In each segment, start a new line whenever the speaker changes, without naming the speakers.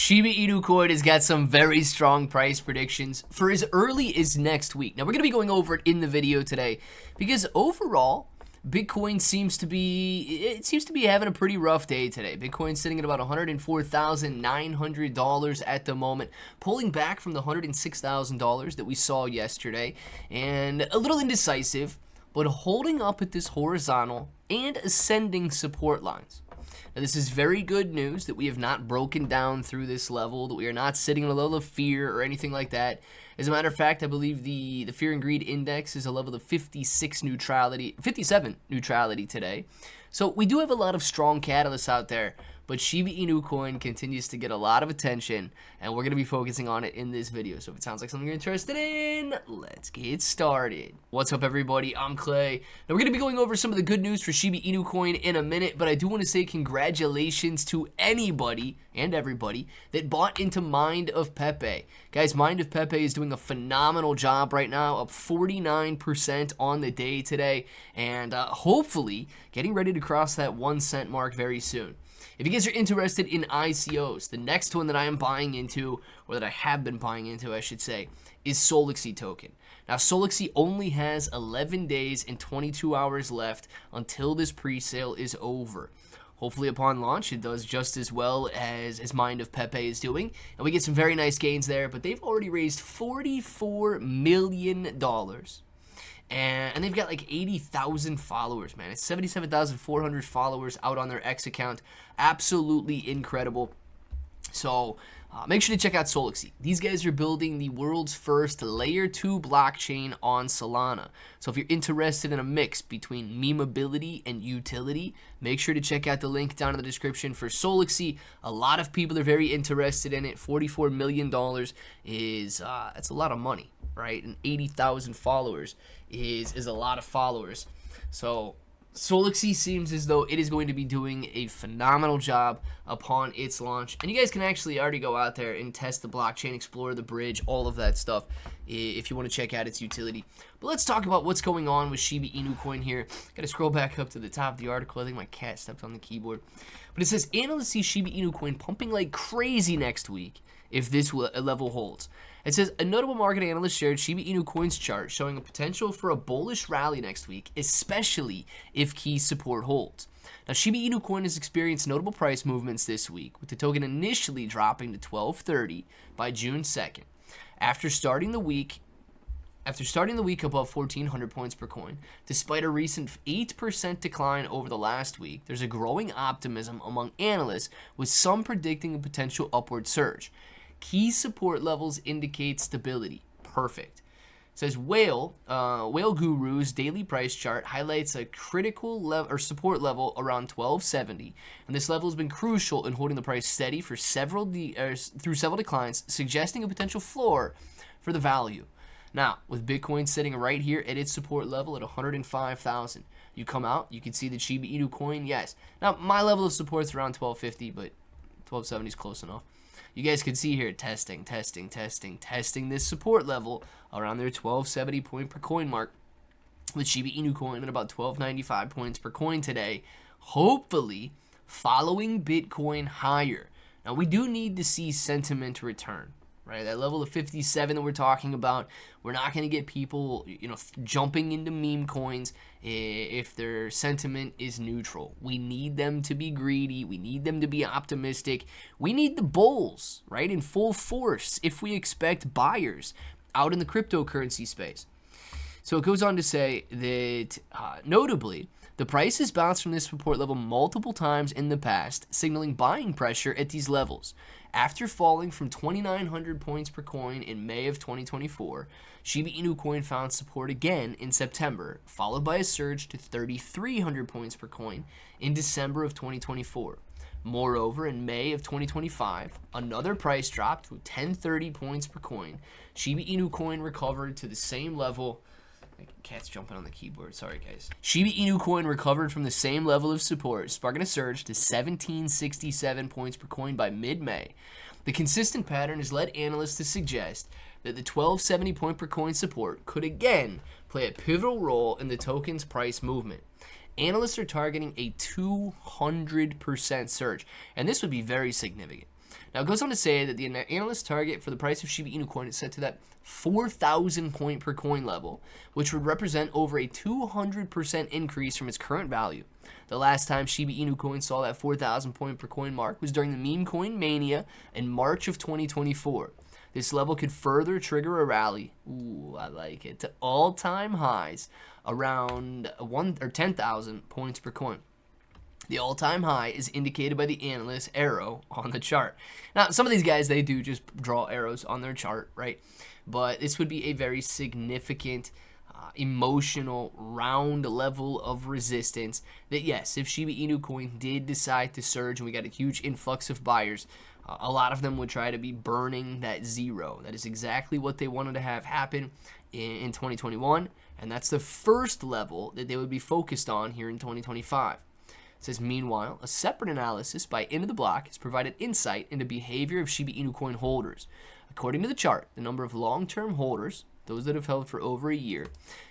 Shiba Inu coin has got some very strong price predictions for as early as next week. Now, we're going to be going over it in the video today because overall, Bitcoin seems to be having a pretty rough day today. Bitcoin's sitting at about $104,900 at the moment, pulling back from the $106,000 that we saw yesterday, and a little indecisive, but holding up at this horizontal and ascending support lines. Now, this is very good news that we have not broken down through this level, that we are not sitting on a level of fear or anything like that. As a matter of fact, I believe the Fear and Greed Index is a level of 57 neutrality today. So we do have a lot of strong catalysts out there, but Shiba Inu coin continues to get a lot of attention, and we're going to be focusing on it in this video. So if it sounds like something you're interested in, let's get started. What's up, everybody? I'm Clay. Now, we're going to be going over some of the good news for Shiba Inu coin in a minute, but I do want to say congratulations to anybody and everybody that bought into Mind of Pepe. Guys, Mind of Pepe is doing a phenomenal job right now, up 49% on the day today, and hopefully getting ready to cross that 1 cent mark very soon. If you guys are interested in ICOs, the next one that I am buying into, or that I have been buying into, I should say, is Solixi token. Now, Solixi only has 11 days and 22 hours left until this pre-sale is over. Hopefully, upon launch, it does just as well as Mind of Pepe is doing, and we get some very nice gains there, but they've already raised $44 million. And they've got like 80,000 followers, man. It's 77,400 followers out on their X account. Absolutely incredible. So make sure to check out Solixi. These guys are building the world's first layer 2 blockchain on Solana. So if you're interested in a mix between memeability and utility, make sure to check out the link down in the description for Solixi. A lot of people are very interested in it. $44 million is that's a lot of money, right? And 80,000 followers is a lot of followers. So Solixi seems as though it is going to be doing a phenomenal job upon its launch. And you guys can actually already go out there and test the blockchain, explore the bridge, all of that stuff if you want to check out its utility. But let's talk about what's going on with Shiba Inu coin here. Got to scroll back up to the top of the article. I think my cat stepped on the keyboard. But it says, analysts see Shiba Inu coin pumping like crazy next week if this level holds. It says, a notable market analyst shared Shiba Inu coin's chart showing a potential for a bullish rally next week, especially if key support holds. Now, Shiba Inu coin has experienced notable price movements this week, with the token initially dropping to $12.30 by June 2nd. After starting the week above 1,400 points per coin, despite a recent 8% decline over the last week, there's a growing optimism among analysts, with some predicting a potential upward surge. Key support levels indicate stability. Perfect. It says Whale Guru's daily price chart highlights a critical support level around 1270, and this level has been crucial in holding the price steady for through several declines, suggesting a potential floor for the value. Now, with Bitcoin sitting right here at its support level at 105,000, you come out, you can see the Shiba Inu coin, yes. Now, my level of support is around 1250, but 1270 is close enough. You guys can see here, testing this support level around their 1270 point per coin mark, with Shiba Inu coin at about 1295 points per coin today, hopefully following Bitcoin higher. Now, we do need to see sentiment return, right? That level of 57 that we're talking about, we're not going to get people, jumping into meme coins if their sentiment is neutral. We need them to be greedy. We need them to be optimistic. We need the bulls, right, in full force if we expect buyers out in the cryptocurrency space. So it goes on to say that, notably, the price has bounced from this support level multiple times in the past, signaling buying pressure at these levels. After falling from 2,900 points per coin in May of 2024, Shiba Inu coin found support again in September, followed by a surge to 3,300 points per coin in December of 2024. Moreover, in May of 2025, another price drop to 1,030 points per coin. Shiba Inu coin recovered to the same level. Cat's jumping on the keyboard. Sorry, guys. Shiba Inu coin recovered from the same level of support, sparking a surge to 1,767 points per coin by mid-May. The consistent pattern has led analysts to suggest that the 1,270 point per coin support could again play a pivotal role in the token's price movement. Analysts are targeting a 200% surge, and this would be very significant. Now, it goes on to say that the analyst target for the price of Shiba Inu coin is set to that 4,000 point per coin level, which would represent over a 200% increase from its current value. The last time Shiba Inu coin saw that 4,000 point per coin mark was during the meme coin mania in March of 2024. This level could further trigger a rally, ooh, I like it, to all-time highs around 10,000 points per coin. The all-time high is indicated by the analyst arrow on the chart. Now, some of these guys, they do just draw arrows on their chart, right? But this would be a very significant, emotional, round level of resistance that, yes, if Shiba Inu coin did decide to surge and we got a huge influx of buyers, a lot of them would try to be burning that zero. That is exactly what they wanted to have happen in 2021, and that's the first level that they would be focused on here in 2025. It says, meanwhile, a separate analysis by Into the Block has provided insight into behavior of Shiba Inu coin holders. According to the chart, the number of long-term holders, those that have held for over a year,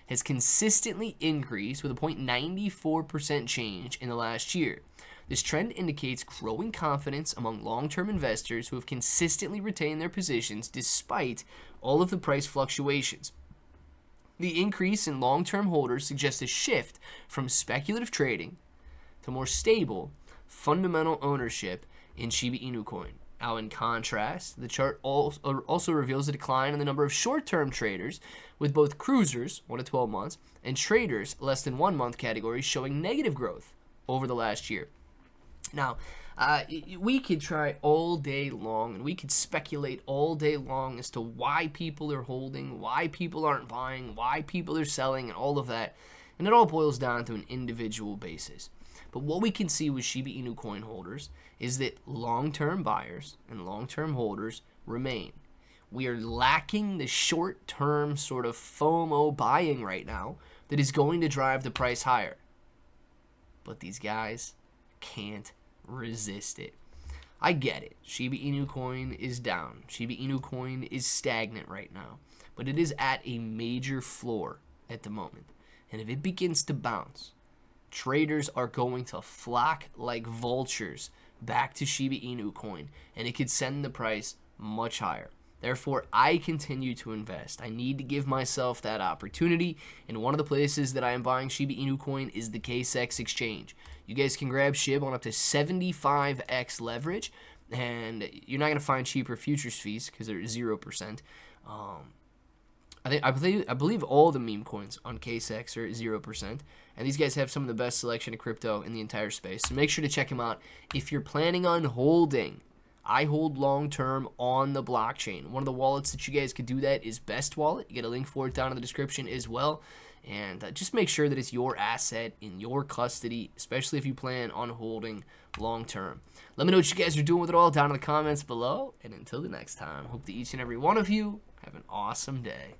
has consistently increased with a 0.94% change in the last year. This trend indicates growing confidence among long-term investors who have consistently retained their positions despite all of the price fluctuations. The increase in long-term holders suggests a shift from speculative trading to more stable, fundamental ownership in Shiba Inu coin. Now, in contrast, the chart also reveals a decline in the number of short-term traders, with both cruisers, 1 to 12 months, and traders, less than 1 month categories, showing negative growth over the last year. Now, we could try all day long, and we could speculate all day long as to why people are holding, why people aren't buying, why people are selling, and all of that. And it all boils down to an individual basis. But what we can see with Shiba Inu coin holders is that long-term buyers and long-term holders remain. We are lacking the short-term sort of FOMO buying right now that is going to drive the price higher. But these guys can't resist it. I get it. Shiba Inu coin is down. Shiba Inu coin is stagnant right now. But it is at a major floor at the moment. And if it begins to bounce, traders are going to flock like vultures back to Shiba Inu coin, and it could send the price much higher. Therefore, I continue to invest. I need to give myself that opportunity, and one of the places that I am buying Shiba Inu coin is the KSX exchange. You guys can grab SHIB on up to 75x leverage, and you're not going to find cheaper futures fees because they're 0%. I believe all the meme coins on KSX are 0%, and these guys have some of the best selection of crypto in the entire space. So make sure to check them out if you're planning on holding. I hold long-term on the blockchain. One of the wallets that you guys could do that is Best Wallet. You get a link for it down in the description as well. And just make sure that it's your asset in your custody, especially if you plan on holding long-term. Let me know what you guys are doing with it all down in the comments below. And until the next time, hope that each and every one of you have an awesome day.